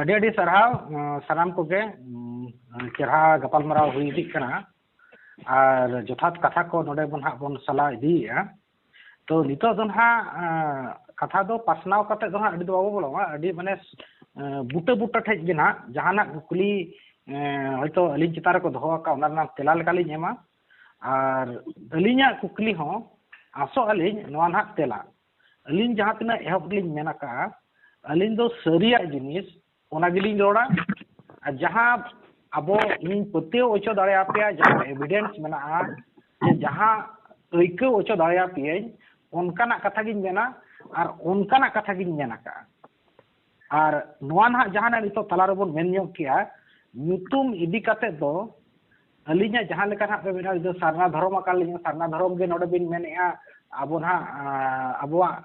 ᱟᱹᱰᱤ ᱟᱹᱰᱤ ᱥᱟᱨᱦᱟᱣ ᱥᱟᱱᱟᱢ ᱠᱚᱜᱮ ᱪᱮᱨᱦᱟ ᱜᱟᱯᱟᱞᱢᱟᱨᱟᱣ ᱦᱩᱭ ᱤᱫᱤᱜ ᱠᱟᱱᱟ ᱟᱨ ᱡᱚᱛᱷᱟᱛ ᱠᱟᱛᱷᱟ ᱠᱚ ᱱᱚᱰᱮ ᱦᱟᱸᱜ ᱵᱚᱱ ᱥᱟᱞᱟ ᱤᱫᱤᱭᱮᱜᱼᱟ। ᱛᱚ ᱱᱤᱛᱚᱜ ᱫᱚ ᱦᱟᱸᱜ ᱠᱟᱛᱷᱟ ᱫᱚ ᱯᱟᱥᱱᱟᱣ ᱠᱟᱛᱮ ᱫᱚ ᱦᱟᱸᱜ ᱟᱹᱰᱤ ᱫᱚ ᱵᱟᱵᱚ ᱵᱚᱞᱚᱜᱼᱟ, ᱟᱹᱰि ᱢᱟᱱᱮ ᱵᱩᱴᱟᱹ ᱵᱩᱴᱟᱹ ᱴᱷᱮᱡ ᱜᱮ ᱦᱟᱸᱜ ᱡᱟᱦᱟᱱᱟᱜ ᱠᱩᱠᱞᱤ ᱦᱚᱭᱛᱳ ᱟᱹᱞᱤᱧ ᱪᱮᱛᱟᱱ ᱨᱮᱠᱚ ᱫᱚᱦᱚ ᱟᱠᱟᱫ ᱚᱱᱟ ᱨᱮᱱᱟᱜ ᱛᱮᱞᱟ ᱞᱮᱠᱟᱞᱤᱧ ᱮᱢᱟ ᱟᱨ ᱟᱹᱞᱤᱧᱟᱜ ᱠᱩᱠᱞᱤ ᱦᱚᱸ ᱟᱥᱚᱜ ᱟᱹᱞᱤᱧ ᱱᱚᱣᱟ ᱱᱟᱦᱟᱜ ᱛᱮᱞᱟ ᱟᱹᱞᱤᱧ ᱡᱟᱦᱟᱸ ᱛᱤᱱᱟᱹᱜ ᱮᱦᱚᱵ ᱞᱤᱧ ᱢᱮᱱ ᱟᱠᱟᱜᱼᱟ ᱟᱹᱞᱤᱧ ᱫᱚ ᱥᱟᱹᱨᱤᱭᱟᱜ ᱡᱤᱱᱤᱥ ᱚᱱᱟ ᱜᱮᱞᱤᱧ ᱨᱚᱲᱟ ᱟᱨ ᱡᱟᱦᱟᱸ ᱟᱵᱚ ᱤᱧ ᱯᱟᱹᱛᱭᱟᱹᱣ ᱦᱚᱪᱚ ᱫᱟᱲᱮᱭᱟᱯᱮᱭᱟ ᱡᱟᱦᱟᱸ ᱮᱵᱤᱰᱮᱱᱥ ᱢᱮᱱᱟᱜᱼᱟ ᱥᱮ ᱡᱟᱦᱟᱸ ᱟᱹᱭᱠᱟᱹᱣ ᱦᱚᱪᱚ ᱫᱟᱲᱮᱭᱟᱯᱮᱭᱟᱹᱧ ᱚᱱᱠᱟᱱᱟᱜ ᱠᱟᱛᱷᱟ ᱜᱤᱧ ᱢᱮᱱᱟ ᱟᱨ ᱚᱱᱠᱟᱱᱟᱜ ᱠᱟᱛᱷᱟ ᱜᱤᱧ ᱢᱮᱱ ᱟᱠᱟᱜᱼᱟ। ᱟᱨ ᱱᱚᱣᱟ ᱱᱟᱦᱟᱜ ᱡᱟᱦᱟᱱᱟᱜ ᱱᱤᱛᱚᱜ ᱛᱟᱞᱟ ᱨᱮᱵᱚᱱ ᱢᱮᱱ ᱧᱚᱜ ᱠᱮᱜᱼᱟ ᱧᱩᱛᱩᱢ ᱤᱫᱤ ᱠᱟᱛᱮᱫ ᱫᱚ ᱟᱹᱞᱤᱧᱟᱜ ᱡᱟᱦᱟᱸ ᱞᱮᱠᱟ ᱱᱟᱦᱟᱜ ᱯᱮ ᱢᱮᱱᱟ ᱥᱟᱨᱱᱟ ᱫᱷᱚᱨᱚᱢ ᱟᱠᱟᱱ ᱞᱤᱧᱟ ᱥᱟᱨᱱᱟ ᱫᱷᱚᱨᱚᱢ ᱜᱮ ᱱᱚᱰᱮ ᱵᱤᱱ ᱢᱮᱱᱮᱫᱼᱟ ᱟᱵᱚ ᱱᱟᱦᱟᱜ ᱟᱵᱚᱣᱟᱜ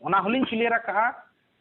ᱚᱱᱟ ᱦᱚᱸᱞᱤᱧ ᱠᱞᱤᱭᱟᱨ ᱟᱠᱟᱜᱼᱟ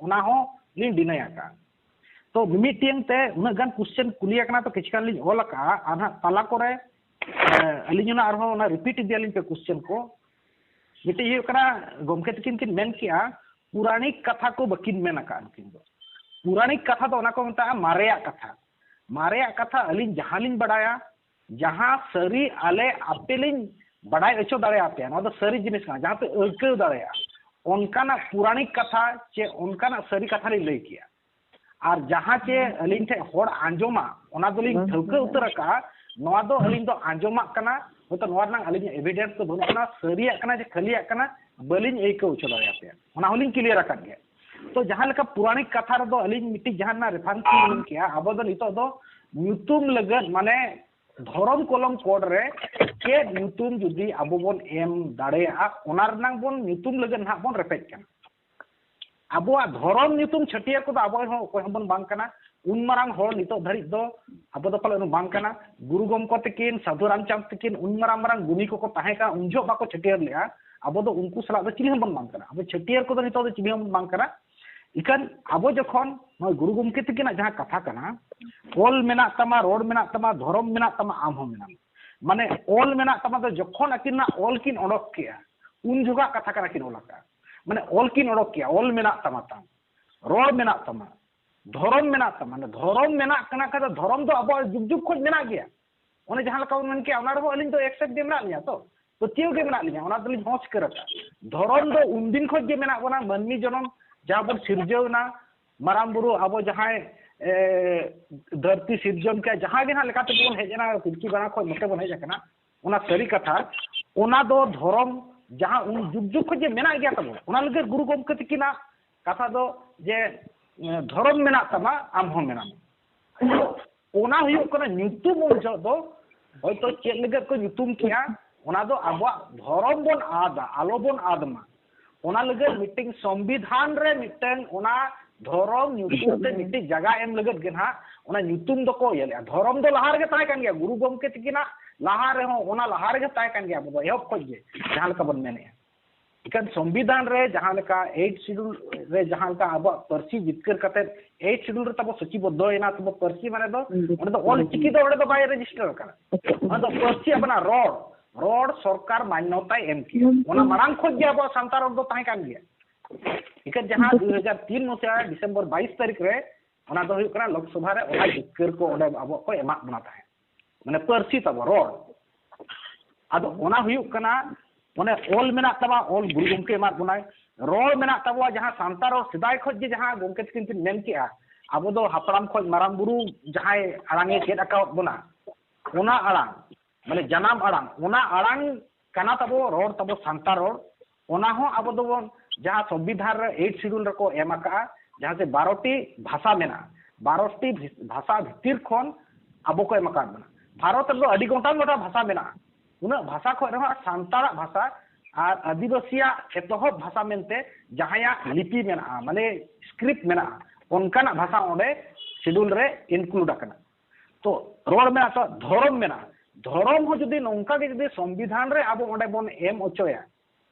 ᱚᱱᱟ ᱦᱚᱸ ᱞᱤᱧ ᱰᱤᱱᱟᱭ ᱟᱠᱟᱜᱼᱟ। तो मिट्टियंग ते उना गान क्वेश्चन कुलिया कना तो किछ कान लिन ऑल का आना ताला करे अलिना आरो ना रिपीट दियालिन पे क्वेश्चन को मिट्टी ये कना गोमके तकिन किन मेन किया पौराणिक कथा को बकिन मेन का किन दो पौराणिक कथा तो ओना को मता मारेया कथा अलिन जहालिन बडाया जहां सरी आले आपेलिन बडाय अचो दाड़े आपे ना तो सरी जिनिस का जहां पे अकौ दाड़ेया ओनकाना पौराणिक कथा चे ओनकाना सरी कथा रे लई किया और जहाँ चे अलिन ठे होड़ आंजोमा ओना दोलिन ठौका उतर का नोआ दो अलिन दो आंजोमा कना होतो नोआ ना अलिन एविडेंस तो बनुना सरिया कना जे खलिया कना बलिन एको उचो दाया पे ओना होलिन क्लियर का गया तो जहाँ लेका पौराणिक कथा रे दो अलिन मिट्टी जहाँ ना रेफरेंस लिन किया अब दो नितो दो न्यूतुम लगन माने धरम कलम कोड रे के न्यूतुम जुदी अबो बोन एम दाड़ेया ओना रनांग बोन न्यूतुम लगन ना बोन रेपेट कना अब धरम नितुम छटिया को अब बन बांकना उन मारांग होड़ नितो धरि दो अब दो पाले बांकना गुरु गमको तकिन साधु रामचंद तकिन उन मारांग मारांग गुनी को ताहे का उनजो बाको छटियर लेया अब दो उनको सला दो चिनि बन बांकना अब छटियर को नितो दो चिनि बन बांकना इकन अब जखन न गुरु गमके तकिन जहां कथा कना ओल मेना तमा रोड मेना तमा धरम मेना तमा आम हो मेना माने ओल मेना तमा दो जखन अकिन ओल किन ओडक किया उन जुगा कथा कना किन ओलका माने ओल किन ओडक किया ओल मेना तमा ताम रोड मेना तमा धरम मेना तमा माने धरम मेना कना का धरम दो अब जुग जुग खोज मेना गया ओने जहां लका मन के ओना रो अलिन तो एक्सेप्ट दे मेना लिया तो तियो के मेना लिया ओना दलिन होस करता धरम दो उन दिन खोज के मेना बना मनमी जनम जहां बन सिरजौना माराम बुरु अब जहां धरती सिरजन के जहां गे ना लेका ते बन हेजना कुलकी बना खोज मते बन हेजना ओना सरी कथा ओना दो धरम जहां उन जुग जुग खोजे मेना गया तब ओना लगे गुरु गमके तकिना कथा दो जे धरम मेना तमा आम हो मेना ओना हुयो कना न्यूतुम जो दो होयतो चेक लगे को न्यूतुम किया ओना दो आबो धरम बन आदा आलो बन आदमा ओना लगे मीटिंग संविधान रे मिटन ओना धरम न्यूतुम ते मिटि जगह एम लगे गेना ओना न्यूतुम दो को येले धरम दो लहार गे ताय कान गया गुरु गमके तकिना लहार रे हो ओना लहार गे ताय कान गया बो एहब खोज गे जहां लका बन मेने इकन संविधान रे जहां लका 8 शेड्यूल रे जहां लका अब परसी जितकर कते 8 शेड्यूल रे तब सूचीबद्धना तब परसी माने दो ओने दो ऑल चिकी दो ओने दो बाय रजिस्टर करा ओने दो परसी अपना रोड सरकार मान्यता एम की ओना मारांग खोज गया अब संतार दो ताय कान गया इकन जहां 2003 मसिया दिसंबर 22 तारीख रे ओना दो हुयो करा लोकसभा रे ओना जितकर को ओने अब को एमा बना ताहे माने परसी तब रोड आदो ओना हुयो कना माने ओल मेना तबा ओल गुरु गमके मा बनाय रोल मेना तबवा जहां सांतार और सिदाय खोज जे जहां गमके तकिन मेन किया अब दो हापराम खोज माराम गुरु जहां आड़ांगे चेद अकाउट बना ओना आड़ांग माने जनाम आड़ांग ओना आड़ांग कना तबो रोड तबो सांतार रोड ओना हो अब दो जहां संविधान रे 8 शेड्यूल रे को एम आका जहां से 12 टी भाषा मेना 12 टी भाषा भितिर खोन अब को एम आका बना भारत रे अडी गोटा भाषा मेना उना भाषा खो रहा सांतारा भाषा और आदिवासिया एतहब भाषा मेनते जहाया लिपि मेना माने स्क्रिप्ट मेना उनकाना भाषा ओडे शेड्यूल रे इनक्लूड आकना तो रोड मेना तो धर्म हो जदी नोंका के जदी संविधान रे अब ओडे बोन एम ओचोया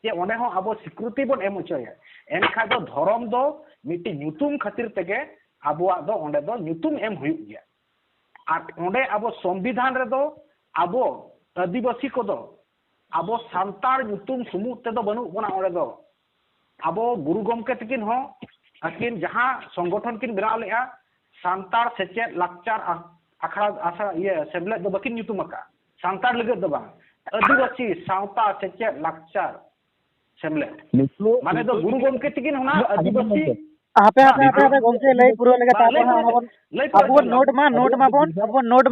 जे ओडे हो अब स्वीकृति बोन एम ओचोया एनखा दो धर्म दो मिट्टी न्यूतुम खातिर तेगे अबुआ दो ओडे दो न्यूतुम एम हुई गया और ओडे अब संविधान रे दो अब आदिवासी को दो अब सांतार ᱧᱩᱛᱩᱢ ᱥᱩᱢᱩᱝ ᱛᱮᱫᱚ ᱵᱟᱹᱱᱩᱜ ᱵᱚᱱᱟ ᱚᱸᱰᱮ ᱫᱚ abo guru gomke tikin ho akin jahan संगठन किन बनाव लेआ सांतार सेचेत लाक्चार आखड़ा आसा ये सेमलेट दो बकिन nyutum aka सांतार लगत दो bang आदिवासी सावता सेचेत लाक्चार सेमलेट माने दो गुरु गomke tikin होना आदिवासी हापे गomke लई पुरो लगे तापर अबो नोट मा बोन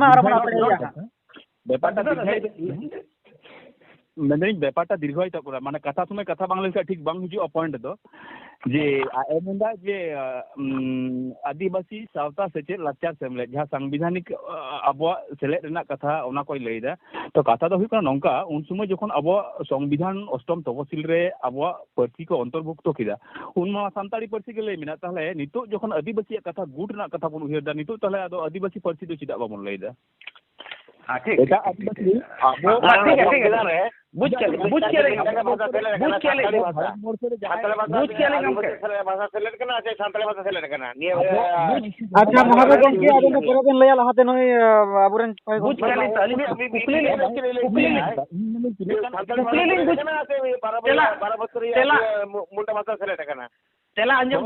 आरो अपडेट मैंने बेपारटा दीर्घायी तक माने कथा समय कथा बांग लेका ठीक बांग हिजु पॉइंट दो जे एमेंदा जे आदिवासी सावता सेचे लाचार सेमले जहां संविधानिक अबो सेलेट रेना कथा ओना कोई लैदा तो कथा दो हुई नौका उन समय जखन अबो संविधान अष्टम तपसिल रे अबो पार्टी को अंतर्भुक्त किदा उन सानताड़ी पार्टी के ले मिना ताहले नितो जखन आदिवासी कथा गुट ना कथा बन उहेरदा नितो ताहले आदो आदिवासी पार्टी दो चिदा बाबन लैदा हां ठीक एटा आदिवासी अबो ठीक है बुझ के भाषा सेलेक्ट करना है सानताली भाषा सेलेक्ट करना निये अच्छा महाबे गomke आदो पुरो दिन लया लहाते नय आबुरन बुझ के ताली कुकली मुंडा भाषा सेलेक्ट करना तेला अंजम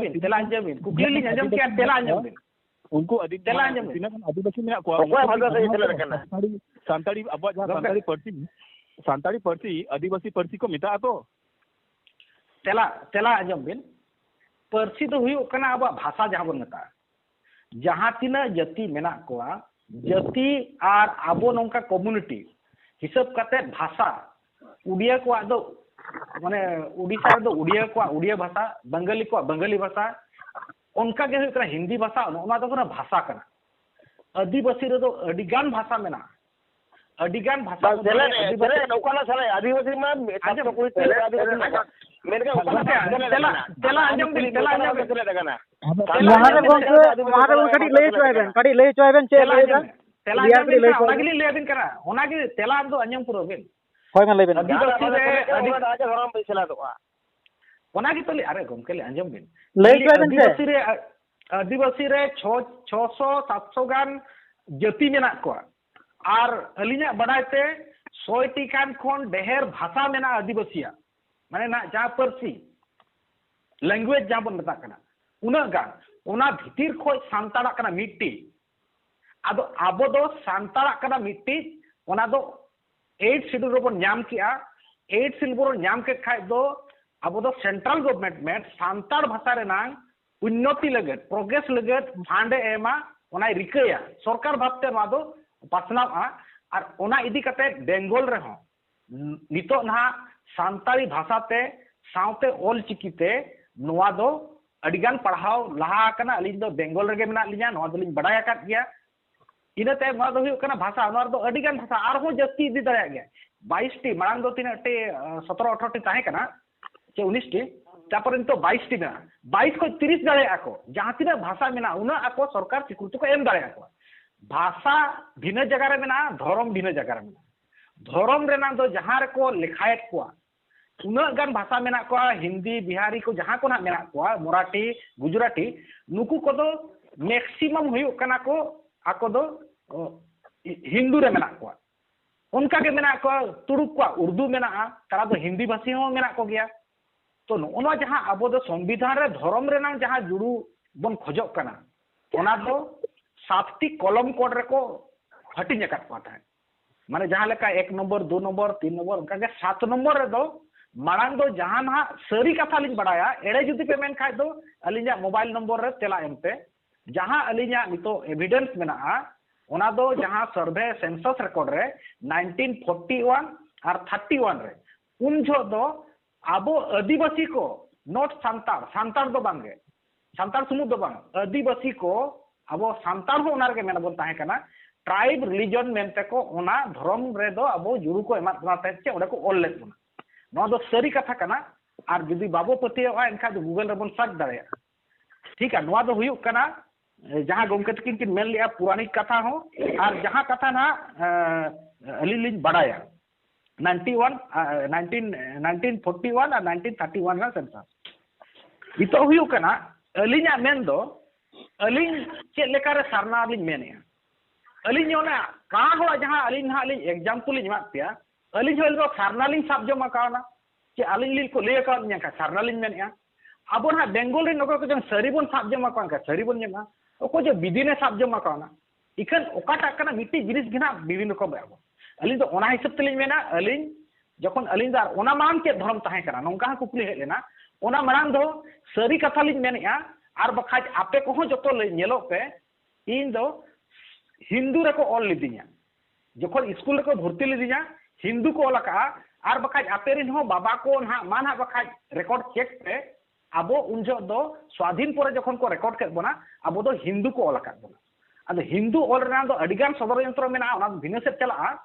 बिन कुकली अंजम के तेला अंजम बिन उनको आदिवासी मेना को भाषा से सेलेक्ट करना सानताड़ी अब सानताड़ी पार्टी आदिवासी पार्टी को मिता तो तेला अंजम बिन पार्टी तो हुई कना अब भाषा जहां बन मेता जहां तीना जाति मेना को जाति और आबो नोंका कम्युनिटी हिसाब कते भाषा उड़िया को दो माने उड़ीसा दो उड़िया को उड़िया भाषा बंगाली को बंगाली भाषा उनका के हुई कना हिंदी भाषा ओना दो कना भाषा कना आदिवासी रे दो अडिगान भाषा मेना अडिगान भाषा सेले नौकाना साले आदिवासी मान तो कोई आदिवासी मेरे का तेला अंजम सेलेक्ट करना कड़ी ले चोयबेन चे लेदा तेला अंजम ले बिन करा ओना के तेला दो अंजम पुरो बिन होय मा लेबेन आदिवासी रे आजा गरम पैसा दो ओना के तले अरे गमके ले अंजम बिन ले चोयबेन चे आदिवासी रे 600 700 गान जाति मेना को और अलिना बनाते 100 टी कान खोन डेहर भाषा मेना आदिवासिया माने ना जहां परसी लैंग्वेज जहां बन बता कना उना गान उना भितिर खोय सांताड़ा कना मिट्टी आदो आबो दो सांताड़ा कना मिट्टी उना दो 8 शेड्यूल रो बन नाम किया 8 शेड्यूल नाम के खाय दो आबो दो सेंट्रल गवर्नमेंट में सांताड़ भाषा रे ना उन्नति लगत प्रोग्रेस लगत फांड एमा उना रिकया सरकार भाबते मा दो पासनावा और ओना इदी कते बेंगल रे हो नितो ना सांताली भाषा ते सावते ओल चिकीते नोआ दो अडिगान पढ़ाव लहा कना अलिन दो बेंगल रेगे मेना लिया नोआ दो लिन बडाय आकात गया इनते नोआ दो हुयो कना भाषा नोआ दो अडिगान भाषा आर हो जस्ती इदी दया गया 22 टी मांग दो तीन टे 17 18 टी ताहे कना चे 19 टी तापर तो 22 टी मेना 22 को 30 दया आको जहां तीना भाषा मेना उना आको सरकार स्वीकृति को एम दया आको भाषा भिन्न जगह रे मेना धर्म भिन्न जगह रे मेना धर्म रेना दो जहां रे को लिखायत को उना गान भाषा मेना को हिंदी बिहारी को जहां को ना मेना को मराठी गुजराती नुकु को दो मैक्सिमम हुयो कना को आको दो हिंदू रे मेना को उनका के मेना को तुड़ुक को उर्दू मेना तारा दो हिंदी भाषी हो मेना को गया तो ओना जहां अबो दो संविधान रे धर्म रेना जहां जुड़ू बन खोजक कना ओना दो 7टी कॉलम कोड रे को हटिंग अकात पाता है माने जहां लेका 1 नंबर 2 नंबर 3 नंबर उनका के 7 नंबर रे दो मांग दो जहां ना सरी कथा लिन बड़ाया एड़े जुदी पेमेंट खाय दो अलिया मोबाइल नंबर रे तेला एमते जहां अलिया नितो एविडेंस मेना ओना दो जहां सर्वे सेंसस रिकॉर्ड रे 1941 और 31 रे उन जो दो आबो आदिवासी को नोट सांतार दो बांगे सांतार सुमुद दो बांग आदिवासी को अब सांतार हो उनार के मेना बोल ताहे कना ट्राइब रिलीजन मेनते को ओना धर्म रे दो अब जुरु को एमा ताते चे ओडे को ऑल लेत ना दो सरी कथा कना और जदी बाबो पति एनखा दो गूगल रे बन सर्च दाड़े ठीक है नोआ दो हुयु कना जहां गोमके तकिन किन मेन लिया पुरानी कथा हो और जहां कथा ना अलिलिन बड़ाया 1941 और 1931 रा सेंसस इतो हुयु कना अलिना मेन दो अलिन चे लेकारे सरना लिन मेने अलिन ओना का हो जहां अलिन हा लिन एग्जांपल लिन मा पिया अलिन हो सरना लिन सब जमा काना चे अलिन लिन को ले का न्या का सरना लिन मेने abo na Bengal rin oko ko jang sari bon sab jama ko ka sari bon jama oko je bidine sab jama ko na ikan okata kana miti jinis gina bibin ko ba alin do ona hisab telin mena alin jokon alin dar ona man ke dhorom tahe kana nongka kukli he lena ona marang do sari katha lin menia ar bakhaj ape ko joto le nyelo pe in do Hindu reko ol lidinya jokon school reko bhorti lidinya Hindu ko olaka ar bakhaj aperin ho baba ko na man ha bakhaj record check pe abo unjo do swadhin pore jokon ko record ket bona abo do Hindu ko olaka bona ado Hindu ol rena do adigan sodor yantro mena ona bhina set chala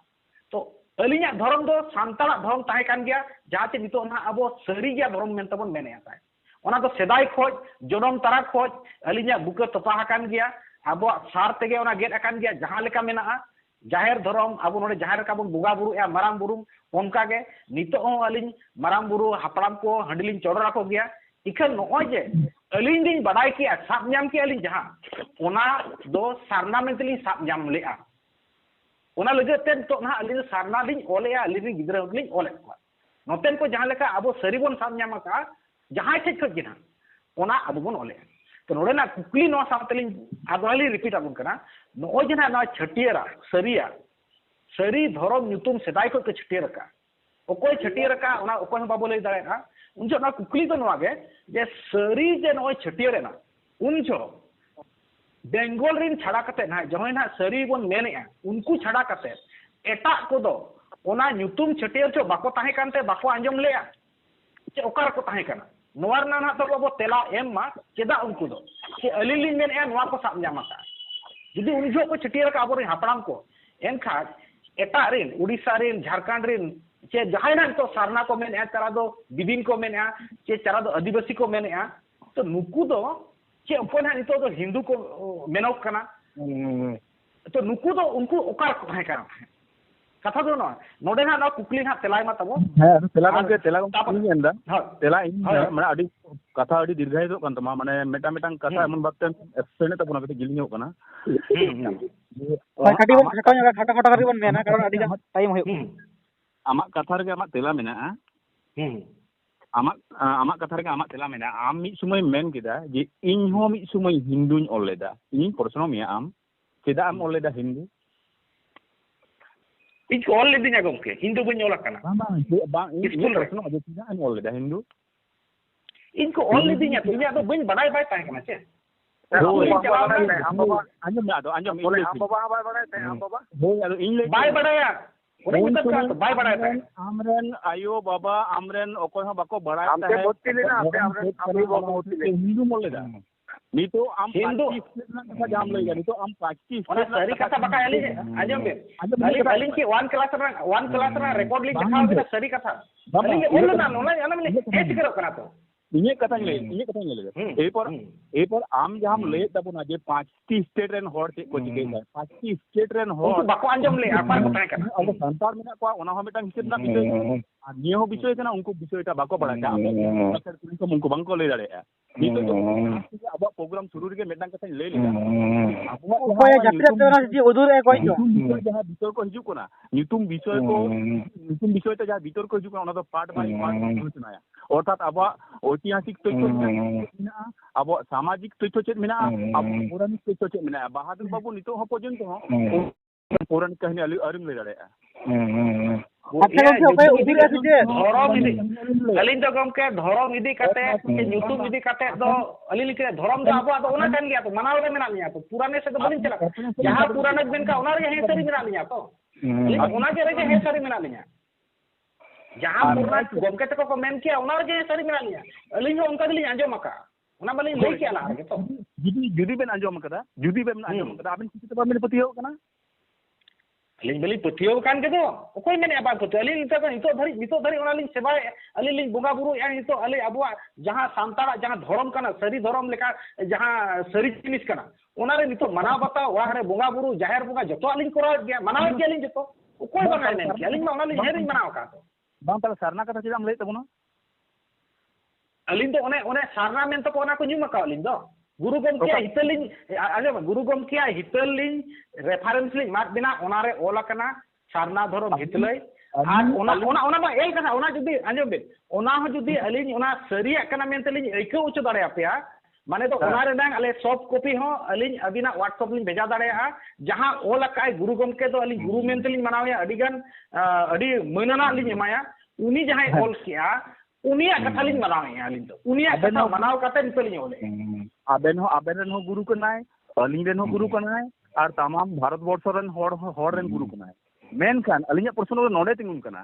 to alinya dhorom do santala dhorom tahe kan gya jaate nito na abo sari gya dhorom men tabon mene ata ona do sedai khoj jonom tara khoj alinya buka topa hakan gya abo sar tege ona get akan gya jahan leka mena jaher dhorom abo node jaher ka bon buga buru ya marang buru onka ge nito on alin marang buru hapram ko handilin chodora ko gya ikan no je alin din badai ki sab nyam ki alin jahan ona do sarna mentally sab nyam lea ona lege ten to na alin sarna din ole ya alin gidra lin ole ko noten ko jahan leka abo sari bon sab nyam ka jahan che ko gina ona abo bon ole to node na kukli no samtelin adali repeat abun kana no jena na chhatiera saria sari dhorom nyutum sedai ko chhatiera ka okoy chhatiera ka ona okoy ba bole dare na unjo na kukli to no age je sari je no chhatiera na unjo Bengal rin chhada kate na joy na sari bon menea unku chhada kate eta ko do ona nyutum chhatier cho bako tahe kante bako anjom lea che okar ko tahe kana noar na na to abo tela em ma cheda unku do che alilin menea noa ko sab nyama ka judi unjo ko chhatier ka abo rin hapram ko enkha eta rin Odisha rin Jharkhand rin che jahay na to sarna ko menea tara do bibin ko menea che tara do adivasi ko menea to nuku do che upon ha nito do Hindu ko menok kana to nuku do unku okar ko tahe kana katha do no node na kukli ha telai ma tabo tela gomke enda tela in mane adi katha adi dirghay do kan tama mane metang katha emon bapten explain tabona kate gilinyok kana kati bon khato kari bon mena karon adi time hoy amak katha rege amak tela mena amak katha rege amak tela mena am mid sumay men keda je iny ho mid sumay Hinduñ ol leda iny porsono mia am cheda am ol leda Hindu ich ol lidinya gomke Hindu bañ olak kana bang school porsono aja cheda am ol leda Hindu इन को all लिदिnya तो इnya do bañ badai bai tahe kana che anjom na do anjom boleh am baba bai badai te am baba hoy ado iny le bai badaya ore kita ka to bai badai tahe amren ayo baba amren okoy ho bako badai am te botti le na ape amren ami baba botti le Hindu mol leda nito am Hindu na ka jam lega nito am 25 ona sari kata baka ali anjom be alin ki one class ra record link kha be sari kata alin ke ol na ona ana mene et karo kana to इन्हें कथा ले एपर आम जहां ले तबना जे 5टी state rain horror ते को जिके 5टी स्टेट रेन हॉर बाको अंजम ले आपा को ताहे kana अब संसार में को ओना हो मिटang हिस्सा ना बिषय आ नियो हो बिषय kana उनको बिषयटा बाको बड़ा का सर को उनको बांको ले दाड़े नितो तो अब प्रोग्राम शुरू रे मिटang कथा ले लेगा अब कोई जत्रे तेरा जी उदुर ए कोई जो जहां भीतर को हिजु कोना ᱧᱩᱛᱩᱢ বিষয় তে যা ভিতর को हिजु कोना ओना तो पार्ट बाय पार्ट सुनाया अर्थात अब ऐतिहासिक तथ्य मेना अब सामाजिक तथ्य चेत मेना अब पौराणिक तथ्य चेत मेना बहादुर बाबू नितो हो पर्यंत हो पौराणिक कहानी अरिम ले दाड़े अच्छा ओके उदुर ए जे धरम इदी alin do gomke धरम इदी kate nyutum इदी kate do alin ke धरम do abo ado ona kan gya to manaw re mena niya to purane se do balin chala jahan purane ben ka ona re he sari mena niya to ona ke re he sari mena niya jahan purane gomke te ko men kiya ona re he sari mena niya alin ho onka gili anjom maka ona balin lei kiya la ge to judi ben anjom kada abin kita ba men patiyo kana alin beli patiyo kan ge do okoy men aba ko alin ito dhari ona lin seba alin lin bunga buru ya ito ale abwa jahan santara jahan dhorom kana sari dhorom leka jahan sari jinis kana ona re nito mana bata wa re bunga buru jaher bunga joto alin kora gya mana ge alin joto okoy banai men ki alin ma ona lin herin mana ka to bang tala sarna kata chidam lei tabuna alin do one sarna men to ona ko nyuma ka alin do guru gomke hitalin aja guru gomke hitalin reference lin mat bina onare ola kana sarna dhorom hitlai ᱟᱨ ᱚᱱᱟ ᱢᱟ L ᱠᱟᱱᱟ ᱚᱱᱟ ᱡᱩᱫᱤ ᱟᱸᱡᱚᱢ ᱵᱤᱱ ᱚᱱᱟ ᱦᱚᱸ ᱡᱩᱫᱤ ᱟᱹᱞᱤᱧ ᱚᱱᱟ ᱥᱟᱹᱨᱤᱭᱟᱜ ᱠᱟᱱᱟ ᱢᱮᱱᱛᱮ ᱞᱤᱧ ᱟᱹᱭᱠᱟᱹᱣ ᱦᱚᱪᱚ ᱫᱟᱲᱮᱭᱟᱯᱮᱭᱟ ᱢᱟᱱᱮ ᱫᱚ ᱚᱱᱟ ᱨᱮᱱᱟᱜ ᱟᱞᱮ ᱥᱚᱯᱷᱴ ᱠᱚᱯᱤ ᱦᱚᱸ ᱟᱹᱞᱤᱧ ᱟᱹᱵᱤᱱᱟᱜ ᱦᱳᱣᱟᱴᱥᱮᱯ ᱞᱤᱧ ᱵᱷᱮᱡᱟ ᱫᱟᱲᱮᱭᱟᱜᱼᱟ ᱡᱟᱦᱟᱸ ᱚᱞ ᱟᱠᱟᱜᱼᱟᱭ ᱜᱩᱨᱩ ᱜᱚᱢᱠᱮ ᱫᱚ ᱟᱹᱞᱤᱧ ᱜᱩᱨᱩ ᱢᱮᱱᱛᱮ ᱞᱤᱧ ᱢᱟᱱᱟᱣᱮᱭᱟ ᱟᱹᱰᱤᱜᱟन ᱟᱹᱰᱤ ᱢᱟᱹᱱᱟᱱᱟᱜ ᱞᱤᱧ ᱮᱢᱟᱭᱟ ᱩᱱᱤ ᱡᱟᱦᱟᱸᱭ ᱚᱞ ᱠᱮᱜᱼᱟ ᱩᱱᱤᱭᱟᱜ ᱠᱟᱛᱷᱟ ᱞᱤᱧ ᱢᱟᱱᱟᱣᱮᱜᱼᱟ ᱟᱹᱞᱤᱧ ᱫᱚ ᱩᱱᱤᱭᱟᱜ ᱠᱟᱛᱷᱟ ᱢᱟᱱᱟᱣ ᱠᱟᱛᱮ ᱱᱤᱛᱚᱜ ᱞᱤᱧ ᱚᱞᱮᱜᱼᱟ ᱟᱵᱮᱱ ᱨᱮᱱ ᱦᱚᱸ ᱜᱩᱨᱩ ᱠᱟᱱᱟᱭ ᱟᱹᱞᱤᱧ ᱨᱮᱱ ᱦᱚᱸ ᱜᱩᱨᱩ ᱠᱟᱱᱟᱭ ᱟᱨ ᱛᱟᱢᱟᱢ ᱵᱷᱟᱨᱚᱛ ᱵᱚᱨᱥᱚ ᱨᱮᱱ ᱦᱚᱲ ᱨᱮᱱ ᱜᱩᱨᱩ ᱠᱟᱱᱟᱭ ᱢᱮᱱᱠᱷᱟन ᱟᱹᱞᱤᱧᱟᱜ ᱯᱨᱚᱥᱱᱚ ᱫᱚ ᱱᱚᱰᱮ ᱛᱤᱸᱜᱩᱱ ᱠᱟᱱᱟ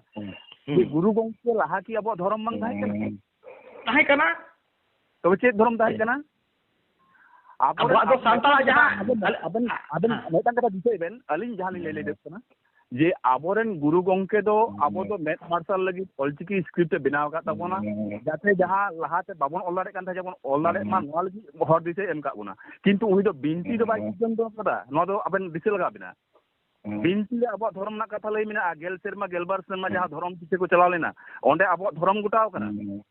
ᱡᱮ ᱜᱩᱨᱩ ᱜᱚᱢᱠᱮ ᱞᱟᱦᱟ ᱠᱤ ᱟᱵᱚᱣᱟᱜ ᱫᱷᱚᱨᱚᱢ ᱵᱟᱝ ᱛᱟᱦᱮᱸ ᱠᱟᱱᱟ ᱛᱚᱵᱮ ᱪᱮᱫ ᱫᱷᱚᱨᱚᱢ ᱛᱟᱦᱮᱸ ᱠᱟᱱᱟ ᱟᱵᱚᱣᱟᱜ ᱫᱚ ᱥᱟᱱᱛᱟᱲᱟᱜ ᱡᱟᱦᱟᱸ ᱟᱵᱮᱱ ᱢᱤᱫᱴᱟᱝ ᱠᱟᱛᱷᱟ ᱫᱤᱥᱟᱹᱭ ᱵᱮᱱ ᱟᱹᱞᱤᱧ ᱡᱟᱦᱟᱸ ᱞᱤᱧ ᱞᱟᱹᱭ ᱠᱟᱱᱟ ᱡᱮ ᱟᱵᱚᱨᱮᱱ ᱜᱩᱨᱩ ᱜᱚᱢᱠᱮ ᱫᱚ ᱟᱵᱚ ᱫᱚ ᱢᱮᱫ ᱢᱟᱨᱥᱟᱞ ᱞᱟᱹᱜᱤᱫ ᱚᱞᱪᱤᱠᱤ ᱥᱠᱨᱤᱯᱴ ᱮ ᱵᱮᱱᱟᱣ ᱟᱠᱟᱫ ᱛᱟᱵᱚᱱᱟ ᱡᱟᱛᱮ ᱡᱟᱦᱟᱸ ᱞᱟᱦᱟᱛᱮ ᱵᱟᱵᱚᱱ ᱚᱞ ᱫᱟᱲᱮᱭᱟᱜ ᱠᱟᱱ ᱛᱟᱦᱮᱸ ᱡᱮᱢᱚᱱ ᱚᱞ ᱫᱟᱲᱮᱭᱟᱜ ᱢᱟ ᱱᱚᱣᱟ ᱞᱟᱹᱜᱤᱫ ᱦᱚᱨ ᱫᱤᱥᱟᱹᱭ ᱮᱢ ᱟᱠᱟᱫ ᱵᱚᱱᱟ ᱠᱤᱱᱛᱩ ᱩᱱᱤ ᱫᱚ ᱵᱤᱱᱛᱤ ᱫᱚ ᱵᱟᱭ ᱥᱤᱫᱽᱫᱷᱟᱱᱛᱚ ᱟᱠᱟᱫᱟ ᱱᱚᱣᱟ ᱫᱚ ᱟᱵᱮᱱ ᱫᱤᱥᱟᱹ ᱞᱟᱜᱟᱣ ᱵᱮᱱᱟ ᱵᱤᱱᱛᱤ ᱨᱮ ᱟᱵᱚᱣᱟᱜ ᱫᱷᱚᱨᱚᱢ ᱨᱮᱱᱟᱜ ᱠᱟᱛᱷᱟ ᱞᱟᱹᱭ ᱢᱮᱱᱟᱜᱼᱟ 10 ᱥᱮᱨᱢᱟ 12 ᱥᱮᱨᱢᱟ ᱡᱟᱦᱟᱸ ᱫᱷᱚᱨᱚᱢ ᱯᱤᱪᱷᱟᱹ ᱠᱚ ᱪᱟᱞᱟᱣ ᱞᱮᱱᱟ ᱚᱸᱰᱮ ᱟᱵᱚᱣᱟᱜ ᱫᱷᱚᱨᱚᱢ ᱜᱚᱴᱟᱣ ᱠᱟᱱᱟ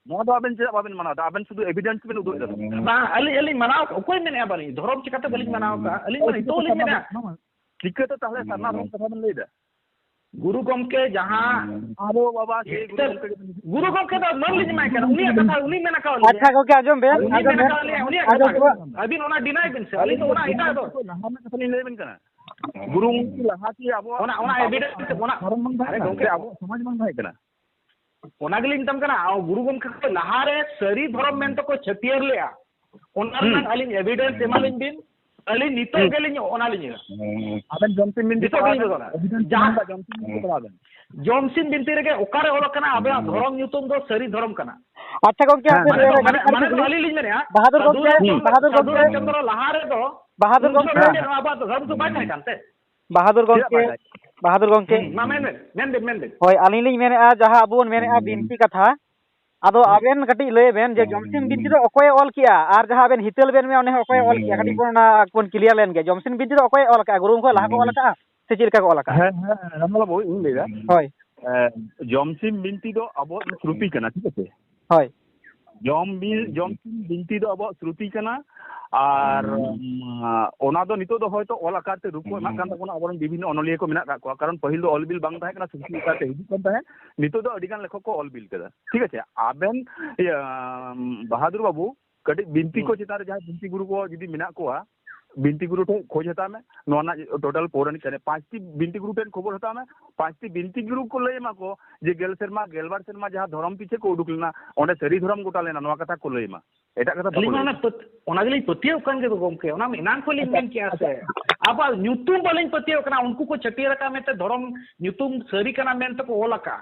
ᱱᱚᱣᱟ ᱫᱚ ᱟᱵᱮᱱ ᱪᱮᱫᱟᱜ ᱵᱟᱵᱮᱱ ᱢᱟᱱᱟᱣ ᱮᱫᱟ ᱟᱵᱮᱱ ᱥᱩᱫᱷᱩ ᱮᱵᱤᱰᱮᱱᱥ ᱵᱮᱱ ᱩᱫᱩᱜ ᱮᱫᱟ ᱵᱟᱝ ᱟᱹᱞᱤᱧ ᱢᱟᱱᱟᱣ ᱚᱠᱚᱭ ᱢᱮᱱᱮᱜᱼᱟ ᱵᱟᱹᱞᱤᱧ ᱫᱷᱚᱨᱚᱢ ᱪᱤᱠᱟᱹᱛᱮ ᱵᱟᱹᱞᱤᱧ ᱢᱟᱱᱟᱣ ᱠᱟᱜᱼᱟ ᱟᱹᱞᱤᱧ ᱢᱟ ᱱᱤᱛᱚᱜ ᱞᱤᱧ ᱢᱮᱱᱟ ᱪᱤᱠᱟᱹᱛᱮ ᱛᱟᱦᱚᱞᱮ ᱥᱟᱨᱱᱟ ᱫᱷᱚᱨᱚᱢ ᱠᱟᱛᱷᱟ ᱵᱮᱱ ᱞᱟᱹᱭᱫᱟ गुरु गमके जहां आरो बाबा के गुरु गमके तो मन लिज माय करा उनी कथा उनी मेना का अच्छा गोके आजम बे उनी मेना का उनी कथा अबिन ओना डिनाई बिन से अली तो ओना इटा दो लहा में कथा लेबेन कना गुरु की लहा की अब ओना एविडेंस ओना अरे गोके अब समाज में भाई कना ओना गलिन तम कना गुरु गमके लहा रे सरी धर्म मेन तो को छतियर लेया ओना ना अली एविडेंस एमालिन बिन अली नितो गेलिन ओना लिन अबन जमसिन बिन नितो गेलिन जहां जमसिन बिनती रे ओकारे ओलो कना अबे धर्म न्यूतम दो सरी धर्म कना अच्छा गोके माने अली लिन मेने बहादुर गोके चंद्र लहा रे दो बहादुर गोके अब धर्म तो बाय थाय कानते बहादुर गोके मा मेन होय आली लिन मेने जहां अबोन मेने बिनती कथा आदो आबेन कटी लय बेन जे जमसिन बिनती दो अकोय ऑल किया आर जहां आबेन हितल बेन में ओने अकोय ऑल किया कटी कोन क्लियर लेन गे जमसिन बिनती दो अकोय ऑल का गुरु को लहा को ऑल का से चिल का ऑल का रामला बोय इन लेगा होय जमसिन बिनती दो अब श्रुति कना ठीक है होय जमसिन बिनती दो अब श्रुति कना और ओना दो नितो दो होयतो ऑल आकारते रूप को एमा कान तबोना अबरन विभिन्न अनलिया को मेना का को कारण पहिल दो ऑल बिल बांग ताहे कना श्रुति आकारते हिजु कन ताहे नितो दो अडिगान लेखक को ऑल बिल कदा ठीक है आबेन बहादुर बाबू कटी बिनती को चितार जहां बिनती गुरु को जदी मेना कोआ बिनती गुरु ठे खोज हता में नोना टोटल पौराणिक कने 5टी बिनती गुरु ठेन खबर हता में 5टी बिनती गुरु को लय मा को जे गेल शर्मा गेलबार शर्मा जहां धर्म पीछे को उडुक लेना ओंडे सरी धर्म गोटा लेना नोआ कथा को लय मा एटा कथा ओना गली पतियो कान के गोमके ओना मेनान को लिन मेन किया से अब न्यूतुम बलिन पतियो कना उनको को छटियर का में ते धर्म न्यूतुम सरी कना मेन तो को ओलका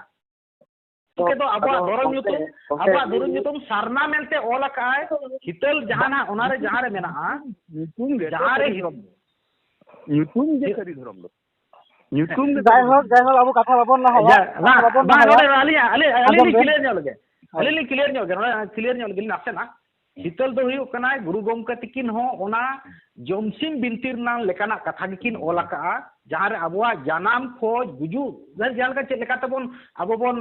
के तो अब धर्म न्यूतुम सारना मेनते ओलका हितल जहाना ओना रे जहां रे मेना न्यूतुम जहां रे न्यूतुम जे सरी धर्म दो न्यूतुम जाय हो बाबू कथा बाबन ला बाबन अली क्लियर न्योगे नासे ना हितल दो हुई कना गुरु गोमके तकिन हो ओना जमसिन बिनतीर ना लेकाना कथा किन ओलका जहां रे अबवा जनाम खोज गुजु जान का चेक लेका तबन अबो बन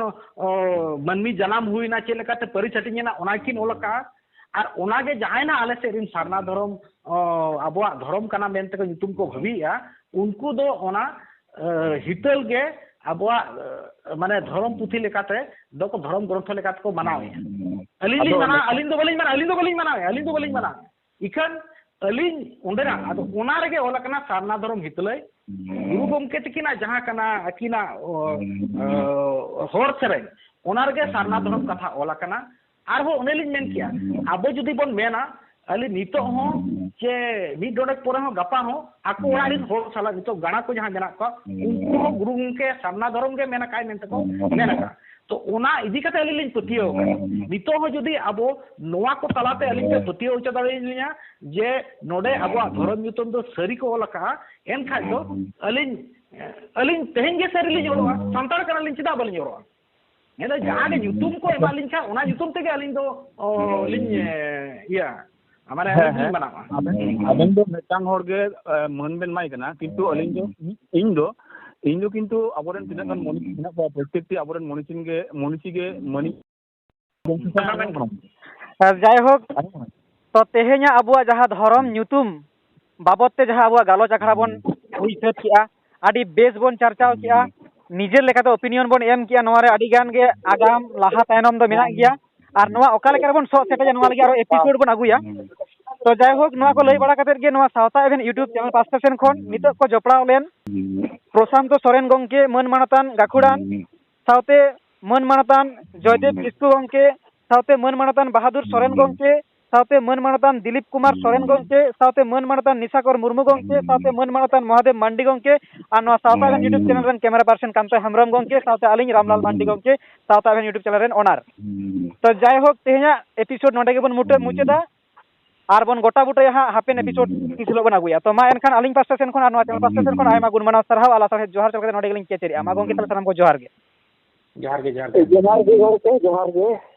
मनमी जनाम हुईना चेक लेका ते परिछटिना ओना किन ओलका और ओना गे जहायना आले से रिन सारना धर्म अबवा धर्म कना मेनते को ᱧᱩᱛᱩᱢ को भविया उनको दो ओना हितल गे अबवा माने धर्म पुथी लेकाते दो को धर्म ग्रंथ लेकाते को मानावे अलिन दो बलिन माना इखन अलिन ओंडेरा आदो ओना रेगे ओलकना सारना धर्म हितलय गुरु गोमके तकिना जहां कना अकिना होर सरे ओना रेगे सारना धर्म कथा ओलकना आर हो ओनेलिन मेन किया आबो जुदी बोन मेना अली नितो हो जे मी डोडक पोरे हो गपा हो आको ओरारिन होर साला नितो गाना को जहां मेना को उनको हो गुरु के सामना धर्म के मेना काय मेनते को मेना का तो ओना इदी कते अली लिन पतियो नितो हो जुदी आबो नोवा को तलाते अली के पतियो उच दालिया जे नोडे आबो धर्म न्यूतम दो सरी को ओलका एन खा दो अली तेहेन जे सरी लिन जोड़वा संतार कना लिन चिदा बलिन जोड़वा नेदा जहां के न्यूतम को एमालिन खा ओना न्यूतम ते अली दो लिन या हमारे बना अबन दो मेटांग होर गे मन बेन माय कना किंतु अलिन दो इन दो किंतु अबोरन तिना गन मनी तिना को प्रत्येकटी अबोरन मनीषी गे मनी जाय हो तो तेहेኛ अबुआ जहां धर्म न्यूतुम बाबत ते जहां अबुआ गालोच आखड़ा बन हुई सेट किया आडी बेस बन चर्चा किया निजेर लेकाते ओपिनियन बन एम किया नोवारे आडी गान गे आगाम लाहा तायनम दो मेना गया और नोवा ओका लेका बन सो सेटे नोवा लगे आरो एपिसोड बन आगुया तो जाय होक नोवा को लई बड़ा कतेर गे नोवा सावता एवेन यूट्यूब चैनल पास्ता सेन खन नितो को जपड़ा लेन प्रशांत सोरेन गंके मन मानतान गाखुड़ान सावते मन मानतान जयदेव किस्कु गंके सावते मन मानतान बहादुर सोरेन गंके सावते मन मानतान दिलीप कुमार सोरेन गंके सावते मन मानतान निशाकर मुर्मू गंके सावते मन मानतान महादेव मांडी गंके और नोवा सावता एवेन यूट्यूब चैनल रेन कैमरा पर्सन कांतो हेमब्रम गंके सावते आलिंग रामलाल मांडी गंके सावता एवेन यूट्यूब चैनल रेन ओनर तो जाय होक तेहेना एपिसोड नोडे गेबन मुचादा और बन गोटा बुटा हाँ हापेन एपिसोड किसलो बन आगुया तो मा एनखान आलिंग पास्ता सेन खन और नोवा चैनल पास्ता सेन खन आयमा गुणमाना सरहाव आला साहे जोहार चलके नोडे गेलिंग केचेरिया मा गंके तले सानाम को जोहार गे जोहार गे